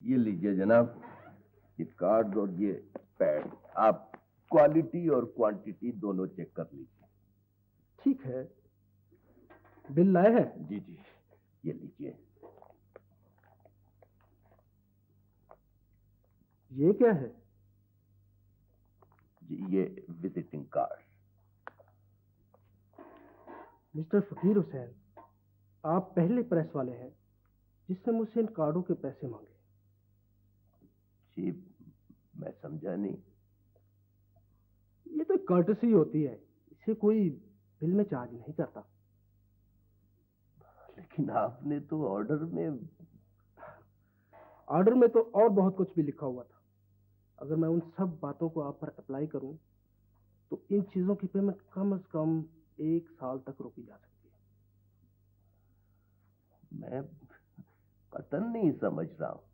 ये लीजिए जनाब, ये कार्ड और ये पैड। आप क्वालिटी और क्वांटिटी दोनों चेक कर लीजिए। ठीक है, बिल लाए हैं? जी जी, ये लीजिए। ये क्या है? जी, ये विजिटिंग कार्ड। मिस्टर फकीर हुसैन, आप पहले प्रेस वाले हैं जिसने मुझसे इन कार्डों के पैसे मांगे। जी, मैं समझा नहीं। ये तो कर्टसी होती है, इसे कोई बिल में चार्ज नहीं करता। लेकिन आपने तो ऑर्डर में तो और बहुत कुछ भी लिखा हुआ था। अगर मैं उन सब बातों को आप पर अप्लाई करूं तो इन चीजों की पेमेंट कम से कम 1 साल तक रोकी जा सकती है। मैं कतन नहीं समझ रहा हूं।